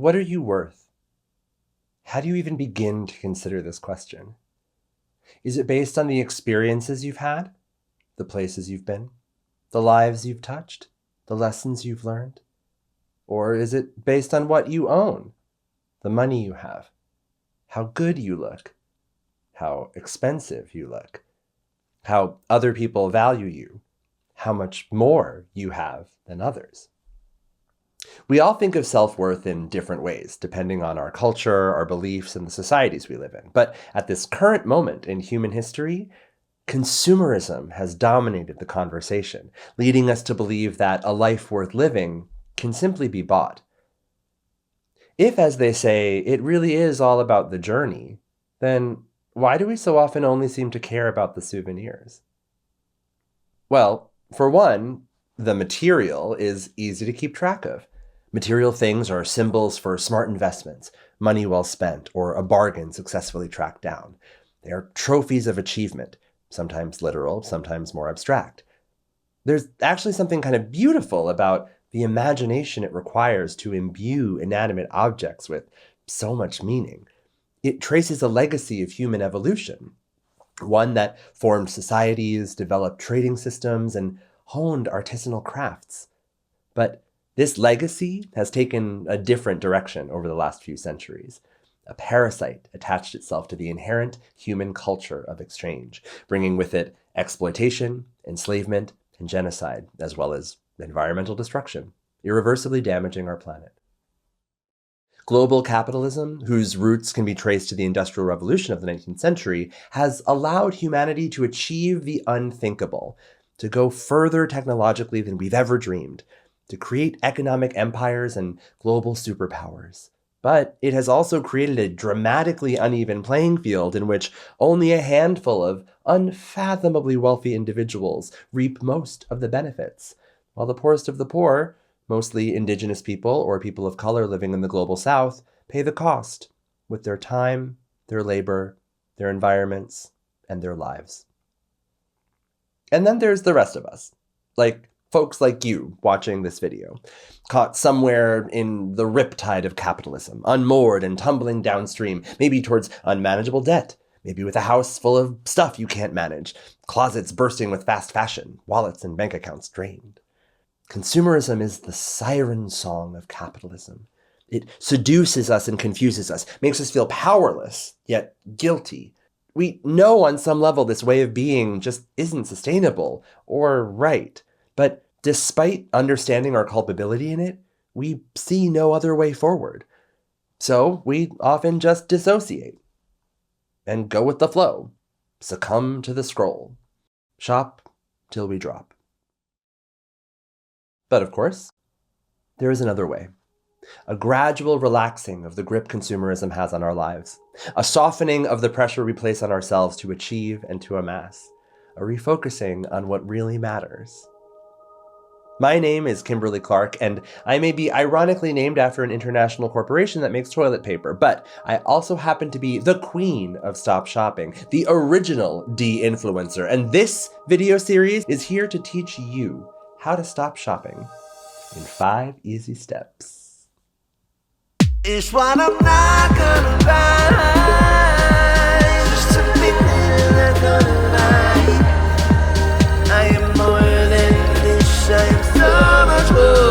What are you worth? How do you even begin to consider this question? Is it based on the experiences you've had, the places you've been, the lives you've touched, the lessons you've learned? Or is it based on what you own, the money you have, how good you look, how expensive you look, how other people value you, how much more you have than others? We all think of self-worth in different ways, depending on our culture, our beliefs, and the societies we live in. But at this current moment in human history, consumerism has dominated the conversation, leading us to believe that a life worth living can simply be bought. If, as they say, it really is all about the journey, then why do we so often only seem to care about the souvenirs? Well, for one, the material is easy to keep track of. Material things are symbols for smart investments, money well spent, or a bargain successfully tracked down. They are trophies of achievement, sometimes literal, sometimes more abstract. There's actually something kind of beautiful about the imagination it requires to imbue inanimate objects with so much meaning. It traces a legacy of human evolution, one that formed societies, developed trading systems, and honed artisanal crafts. But this legacy has taken a different direction over the last few centuries. A parasite attached itself to the inherent human culture of exchange, bringing with it exploitation, enslavement, and genocide, as well as environmental destruction, irreversibly damaging our planet. Global capitalism, whose roots can be traced to the Industrial Revolution of the 19th century, has allowed humanity to achieve the unthinkable, to go further technologically than we've ever dreamed, to create economic empires and global superpowers. But it has also created a dramatically uneven playing field in which only a handful of unfathomably wealthy individuals reap most of the benefits, while the poorest of the poor, mostly indigenous people or people of color living in the global south, pay the cost with their time, their labor, their environments, and their lives. And then there's the rest of us, like folks like you watching this video, caught somewhere in the riptide of capitalism, unmoored and tumbling downstream, maybe towards unmanageable debt, maybe with a house full of stuff you can't manage, closets bursting with fast fashion, wallets and bank accounts drained. Consumerism is the siren song of capitalism. It seduces us and confuses us, makes us feel powerless, yet guilty. We know on some level this way of being just isn't sustainable or right. But despite understanding our culpability in it, we see no other way forward. So we often just dissociate and go with the flow, succumb to the scroll, shop till we drop. But of course, there is another way. A gradual relaxing of the grip consumerism has on our lives. A softening of the pressure we place on ourselves to achieve and to amass. A refocusing on what really matters. My name is Kimberly Clark, and I may be ironically named after an international corporation that makes toilet paper, but I also happen to be the queen of stop shopping, the original de-influencer, and this video series is here to teach you how to stop shopping in 5 easy steps. It's what I'm not gonna buy, just a minute I'm gonna buy. I am more than this, I am so much more.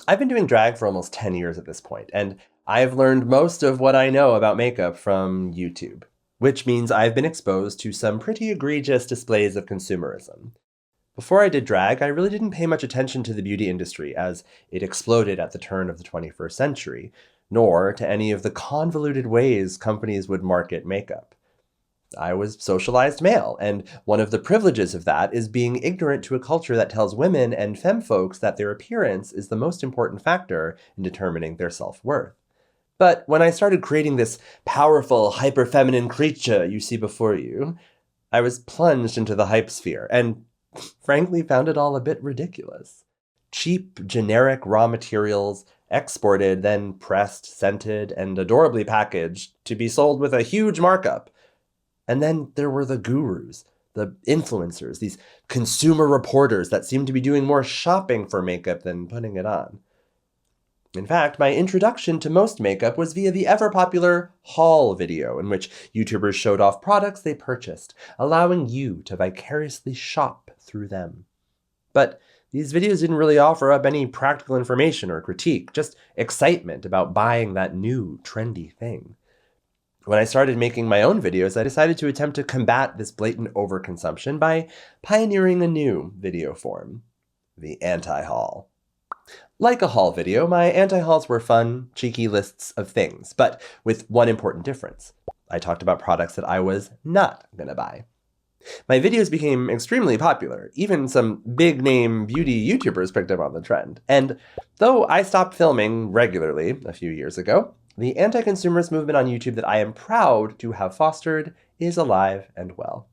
I've been doing drag for almost 10 years at this point, and I've learned most of what I know about makeup from YouTube, which means I've been exposed to some pretty egregious displays of consumerism. Before I did drag, I really didn't pay much attention to the beauty industry as it exploded at the turn of the 21st century, nor to any of the convoluted ways companies would market makeup. I was socialized male, and one of the privileges of that is being ignorant to a culture that tells women and femme folks that their appearance is the most important factor in determining their self-worth. But when I started creating this powerful, hyper-feminine creature you see before you, I was plunged into the hype sphere, and frankly found it all a bit ridiculous. cheap, generic raw materials exported, then pressed, scented, and adorably packaged to be sold with a huge markup. And then there were the gurus, the influencers, these consumer reporters that seemed to be doing more shopping for makeup than putting it on. In fact, my introduction to most makeup was via the ever-popular haul video, in which YouTubers showed off products they purchased, allowing you to vicariously shop through them. But these videos didn't really offer up any practical information or critique, just excitement about buying that new, trendy thing. When I started making my own videos, I decided to attempt to combat this blatant overconsumption by pioneering a new video form, the anti-haul. Like a haul video, my anti-hauls were fun, cheeky lists of things, but with one important difference. I talked about products that I was not going to buy. My videos became extremely popular. Even some big-name beauty YouTubers picked up on the trend. And though I stopped filming regularly a few years ago, the anti-consumerist movement on YouTube that I am proud to have fostered is alive and well.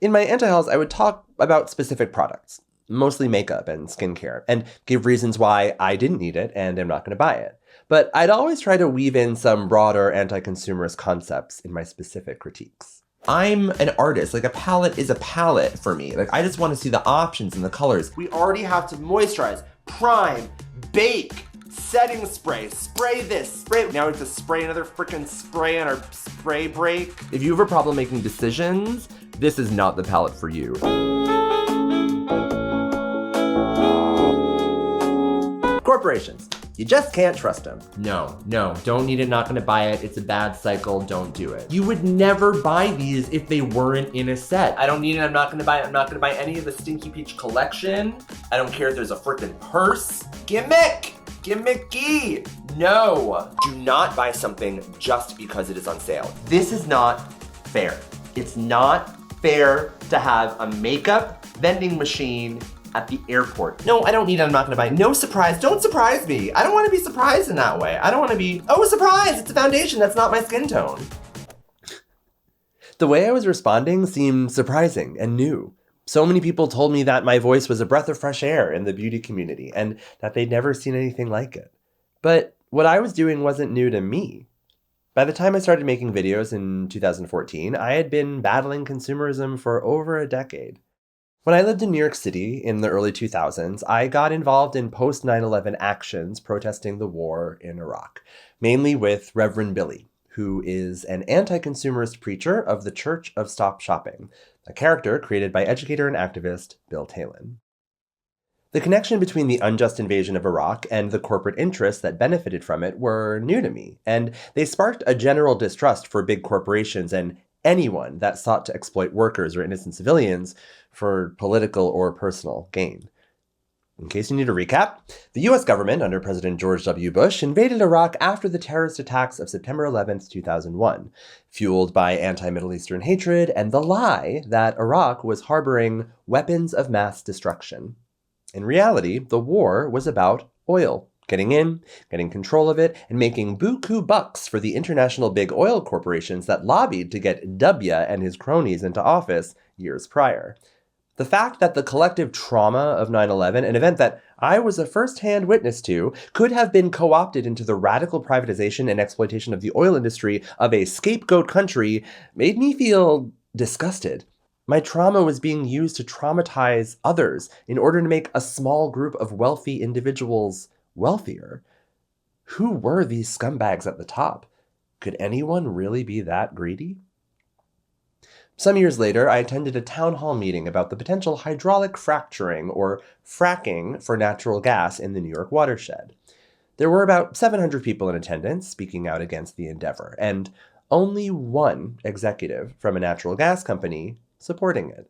In my anti-hauls, I would talk about specific products, mostly makeup and skincare, and give reasons why I didn't need it and am not going to buy it. But I'd always try to weave in some broader anti-consumerist concepts in my specific critiques. I'm an artist. Like, a palette is a palette for me. Like, I just want to see the options and the colors. We already have to moisturize, prime, bake, setting spray, spray this, spray. Now we have to spray another freaking spray on our spray break. If you have a problem making decisions, this is not the palette for you. Corporations. You just can't trust them. No, don't need it, not gonna buy it. It's a bad cycle, don't do it. You would never buy these if they weren't in a set. I don't need it, I'm not gonna buy it. I'm not gonna buy any of the Stinky Peach collection. I don't care if there's a freaking purse. Gimmicky. No. Do not buy something just because it is on sale. This is not fair. It's not fair to have a makeup vending machine at the airport. No, I don't need it, I'm not gonna buy it. No surprise, don't surprise me. I don't wanna be surprised in that way. I don't wanna be, oh, surprise, it's a foundation, that's not my skin tone. The way I was responding seemed surprising and new. So many people told me that my voice was a breath of fresh air in the beauty community and that they'd never seen anything like it. But what I was doing wasn't new to me. By the time I started making videos in 2014, I had been battling consumerism for over a decade. When I lived in New York City in the early 2000s, I got involved in post-9/11 actions protesting the war in Iraq, mainly with Reverend Billy, who is an anti-consumerist preacher of the Church of Stop Shopping, a character created by educator and activist Bill Talon. The connection between the unjust invasion of Iraq and the corporate interests that benefited from it were new to me, and they sparked a general distrust for big corporations and anyone that sought to exploit workers or innocent civilians for political or personal gain. In case you need a recap, the US government under President George W. Bush invaded Iraq after the terrorist attacks of September 11th, 2001, fueled by anti-Middle Eastern hatred and the lie that Iraq was harboring weapons of mass destruction. In reality, the war was about oil. Getting in, getting control of it, and making buku bucks for the international big oil corporations that lobbied to get W and his cronies into office years prior. The fact that the collective trauma of 9/11, an event that I was a first-hand witness to, could have been co-opted into the radical privatization and exploitation of the oil industry of a scapegoat country made me feel disgusted. My trauma was being used to traumatize others in order to make a small group of wealthy individuals wealthier. Who were these scumbags at the top? Could anyone really be that greedy? Some years later, I attended a town hall meeting about the potential hydraulic fracturing or fracking for natural gas in the New York watershed. There were about 700 people in attendance speaking out against the endeavor, and only one executive from a natural gas company supporting it.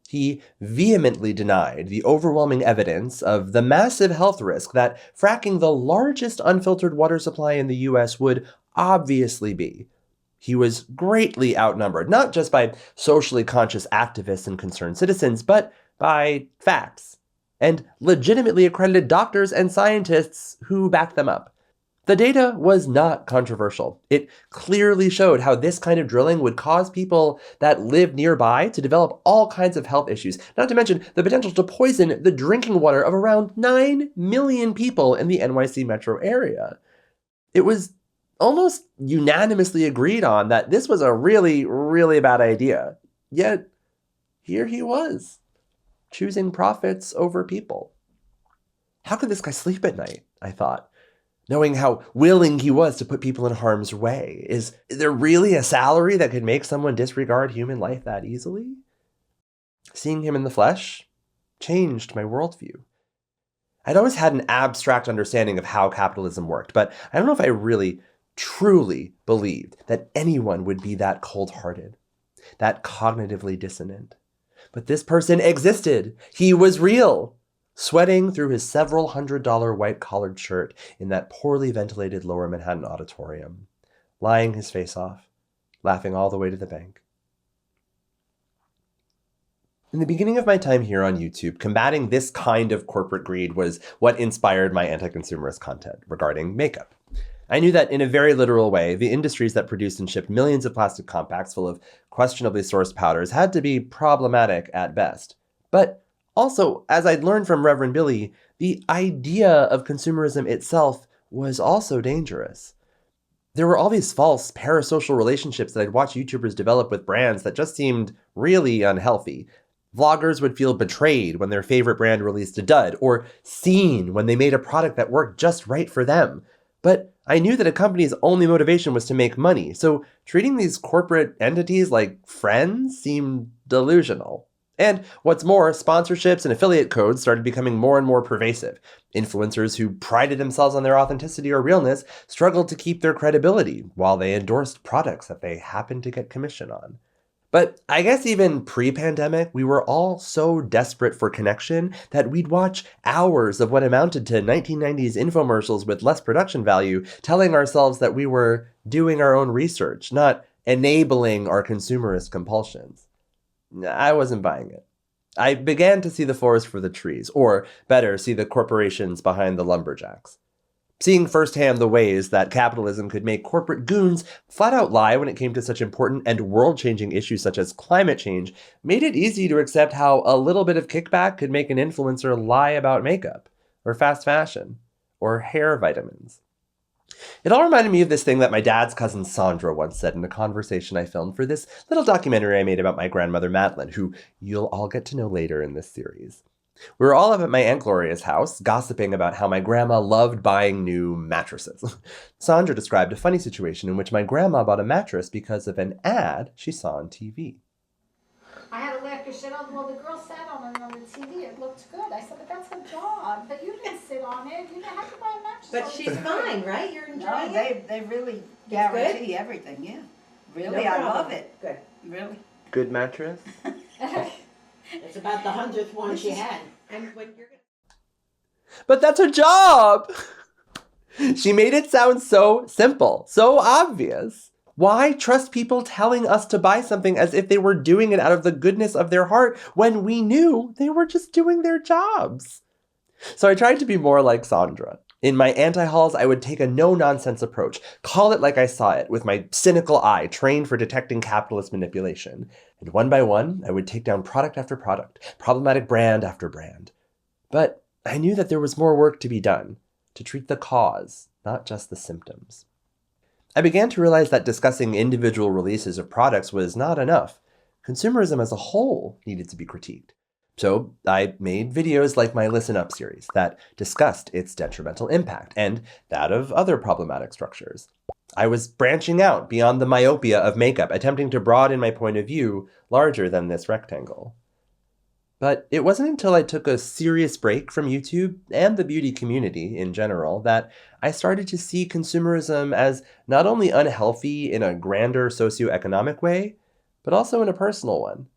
He vehemently denied the overwhelming evidence of the massive health risk that fracking the largest unfiltered water supply in the US would obviously be. He was greatly outnumbered, not just by socially conscious activists and concerned citizens, but by facts and legitimately accredited doctors and scientists who backed them up. The data was not controversial. It clearly showed how this kind of drilling would cause people that live nearby to develop all kinds of health issues, not to mention the potential to poison the drinking water of around 9 million people in the NYC metro area. It was almost unanimously agreed on that this was a really, really bad idea. Yet, here he was, choosing profits over people. How could this guy sleep at night, I thought, knowing how willing he was to put people in harm's way? Is there really a salary that could make someone disregard human life that easily? Seeing him in the flesh changed my worldview. I'd always had an abstract understanding of how capitalism worked, but I don't know if I really, truly believed that anyone would be that cold-hearted, that cognitively dissonant. But this person existed. He was real, sweating through his several $100 white-collared shirt in that poorly ventilated Lower Manhattan auditorium, lying his face off, laughing all the way to the bank. In the beginning of my time here on YouTube, combating this kind of corporate greed was what inspired my anti-consumerist content regarding makeup. I knew that in a very literal way, the industries that produced and shipped millions of plastic compacts full of questionably sourced powders had to be problematic at best. But also, as I'd learned from Reverend Billy, the idea of consumerism itself was also dangerous. There were all these false parasocial relationships that I'd watch YouTubers develop with brands that just seemed really unhealthy. Vloggers would feel betrayed when their favorite brand released a dud, or seen when they made a product that worked just right for them. But I knew that a company's only motivation was to make money, so treating these corporate entities like friends seemed delusional. And what's more, sponsorships and affiliate codes started becoming more and more pervasive. Influencers who prided themselves on their authenticity or realness struggled to keep their credibility while they endorsed products that they happened to get commission on. But I guess even pre-pandemic, we were all so desperate for connection that we'd watch hours of what amounted to 1990s infomercials with less production value, telling ourselves that we were doing our own research, not enabling our consumerist compulsions. I wasn't buying it. I began to see the forest for the trees, or better, see the corporations behind the lumberjacks. Seeing firsthand the ways that capitalism could make corporate goons flat out lie when it came to such important and world-changing issues such as climate change made it easy to accept how a little bit of kickback could make an influencer lie about makeup, or fast fashion, or hair vitamins. It all reminded me of this thing that my dad's cousin Sandra once said in a conversation I filmed for this little documentary I made about my grandmother Madeline, who you'll all get to know later in this series. We were all up at my Aunt Gloria's house, gossiping about how my grandma loved buying new mattresses. Sandra described a funny situation in which my grandma bought a mattress because of an ad she saw on TV. I had to laugh because well, the girl sat on it on the TV. It looked good. I said, but that's her job. But you didn't sit on it. You didn't have to buy a mattress. But she's fine, right? You're enjoying No, it? they really guarantee everything, yeah. Really, No I problem. love it. Good. Really. Good mattress? It's about the 100th one she had. And when you're gonna... But that's her job! She made it sound so simple, so obvious. Why trust people telling us to buy something as if they were doing it out of the goodness of their heart when we knew they were just doing their jobs? So I tried to be more like Sandra. In my anti-hauls, I would take a no-nonsense approach, call it like I saw it, with my cynical eye trained for detecting capitalist manipulation. And one by one, I would take down product after product, problematic brand after brand. But I knew that there was more work to be done, to treat the cause, not just the symptoms. I began to realize that discussing individual releases of products was not enough. Consumerism as a whole needed to be critiqued. So I made videos like my Listen Up series that discussed its detrimental impact and that of other problematic structures. I was branching out beyond the myopia of makeup, attempting to broaden my point of view larger than this rectangle. But it wasn't until I took a serious break from YouTube and the beauty community in general that I started to see consumerism as not only unhealthy in a grander socioeconomic way, but also in a personal one.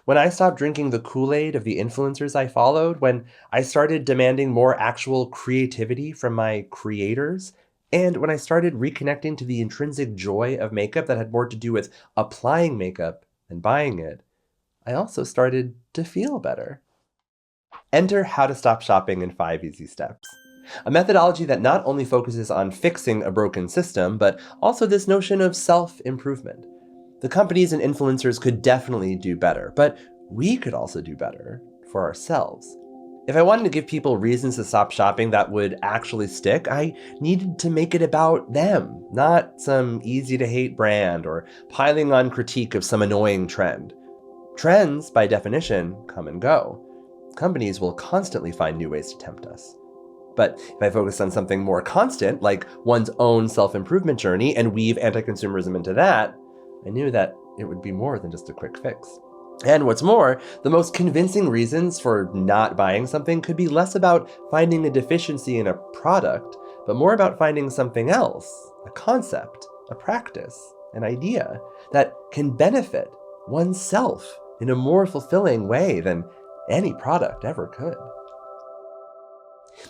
When I stopped drinking the Kool-Aid of the influencers I followed, when I started demanding more actual creativity from my creators, and when I started reconnecting to the intrinsic joy of makeup that had more to do with applying makeup than buying it, I also started to feel better. Enter How to Stop Shopping in 5 Easy Steps. A methodology that not only focuses on fixing a broken system, but also this notion of self-improvement. The companies and influencers could definitely do better, but we could also do better for ourselves. If I wanted to give people reasons to stop shopping that would actually stick, I needed to make it about them, not some easy-to-hate brand or piling on critique of some annoying trend. Trends, by definition, come and go. Companies will constantly find new ways to tempt us. But if I focus on something more constant, like one's own self-improvement journey, and weave anti-consumerism into that, I knew that it would be more than just a quick fix. And what's more, the most convincing reasons for not buying something could be less about finding a deficiency in a product, but more about finding something else, a concept, a practice, an idea that can benefit oneself in a more fulfilling way than any product ever could.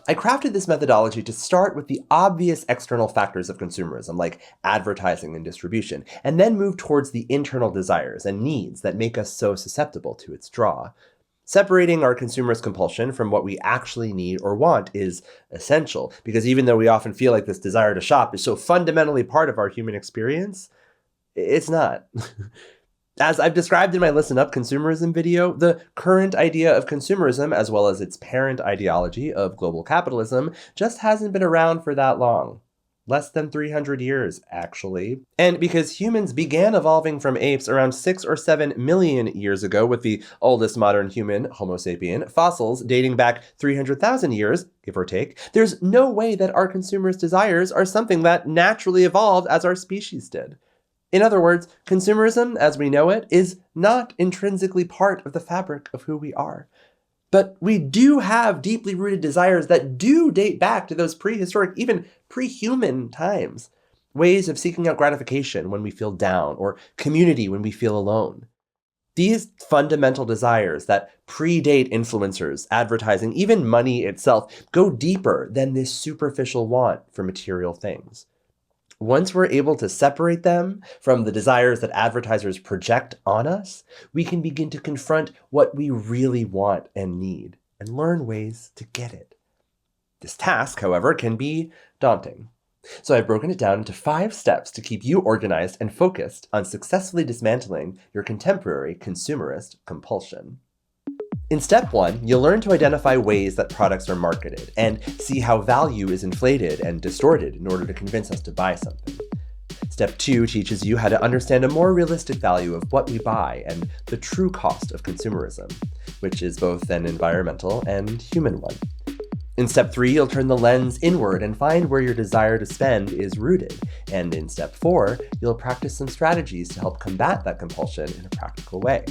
I crafted this methodology to start with the obvious external factors of consumerism, like advertising and distribution, and then move towards the internal desires and needs that make us so susceptible to its draw. Separating our consumerist compulsion from what we actually need or want is essential, because even though we often feel like this desire to shop is so fundamentally part of our human experience, it's not. As I've described in my Listen Up Consumerism video, the current idea of consumerism, as well as its parent ideology of global capitalism, just hasn't been around for that long. Less than 300 years, actually. And because humans began evolving from apes around 6 or 7 million years ago, with the oldest modern human, Homo sapien, fossils dating back 300,000 years, give or take, there's no way that our consumerist desires are something that naturally evolved as our species did. In other words, consumerism, as we know it, is not intrinsically part of the fabric of who we are. But we do have deeply rooted desires that do date back to those prehistoric, even pre-human times. Ways of seeking out gratification when we feel down, or community when we feel alone. These fundamental desires that predate influencers, advertising, even money itself, go deeper than this superficial want for material things. Once we're able to separate them from the desires that advertisers project on us, we can begin to confront what we really want and need and learn ways to get it. This task, however, can be daunting. So I've broken it down into 5 steps to keep you organized and focused on successfully dismantling your contemporary consumerist compulsion. In step 1, you'll learn to identify ways that products are marketed and see how value is inflated and distorted in order to convince us to buy something. Step 2 teaches you how to understand a more realistic value of what we buy and the true cost of consumerism, which is both an environmental and human one. In step 3, you'll turn the lens inward and find where your desire to spend is rooted. And in step 4, you'll practice some strategies to help combat that compulsion in a practical way.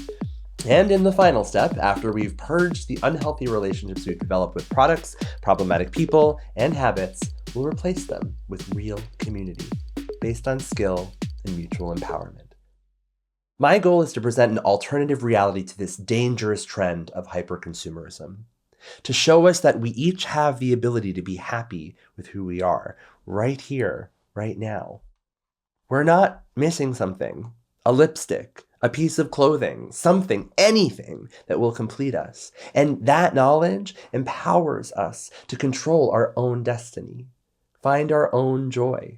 And in the final step, after we've purged the unhealthy relationships we've developed with products, problematic people, and habits, we'll replace them with real community, based on skill and mutual empowerment. My goal is to present an alternative reality to this dangerous trend of hyper-consumerism, to show us that we each have the ability to be happy with who we are, right here, right now. We're not missing something, a lipstick, a piece of clothing, something, anything that will complete us. And that knowledge empowers us to control our own destiny, find our own joy.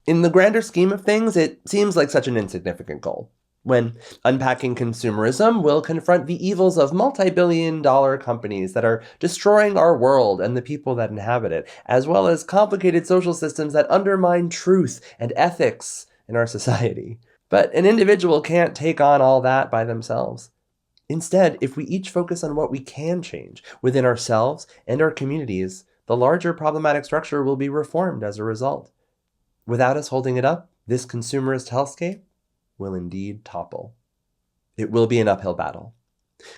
In the grander scheme of things, it seems like such an insignificant goal. When unpacking consumerism, we'll confront the evils of multi-billion-dollar companies that are destroying our world and the people that inhabit it, as well as complicated social systems that undermine truth and ethics in our society. But an individual can't take on all that by themselves. Instead, if we each focus on what we can change within ourselves and our communities, the larger problematic structure will be reformed as a result. Without us holding it up, this consumerist hellscape will indeed topple. It will be an uphill battle.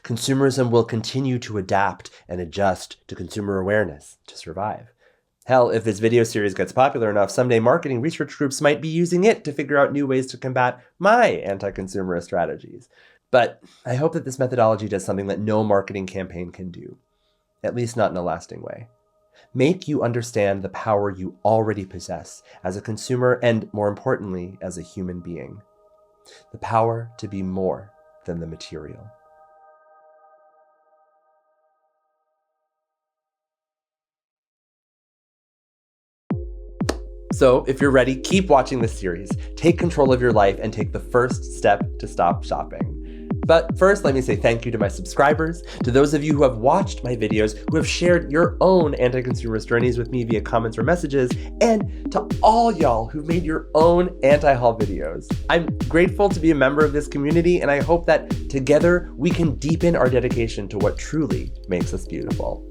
Consumerism will continue to adapt and adjust to consumer awareness to survive. Hell, if this video series gets popular enough, someday marketing research groups might be using it to figure out new ways to combat my anti-consumerist strategies. But I hope that this methodology does something that no marketing campaign can do, at least not in a lasting way. Make you understand the power you already possess as a consumer and, more importantly, as a human being. The power to be more than the material. So if you're ready, keep watching this series. Take control of your life and take the first step to stop shopping. But first, let me say thank you to my subscribers, to those of you who have watched my videos, who have shared your own anti-consumerist journeys with me via comments or messages, and to all y'all who've made your own anti-haul videos. I'm grateful to be a member of this community, and I hope that together we can deepen our dedication to what truly makes us beautiful.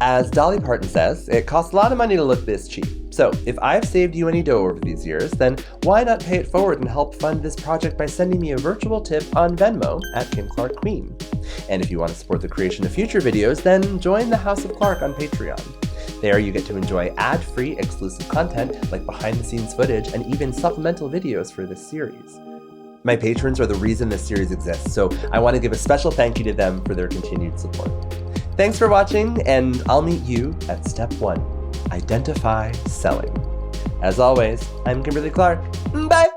As Dolly Parton says, it costs a lot of money to look this cheap. So if I've saved you any dough over these years, then why not pay it forward and help fund this project by sending me a virtual tip on Venmo at Kim Clark Queen. And if you want to support the creation of future videos, then join the House of Clark on Patreon. There you get to enjoy ad-free exclusive content like behind-the-scenes footage and even supplemental videos for this series. My patrons are the reason this series exists, so I want to give a special thank you to them for their continued support. Thanks for watching, and I'll meet you at step 1, identify selling. As always, I'm Kimberly Clark. Bye!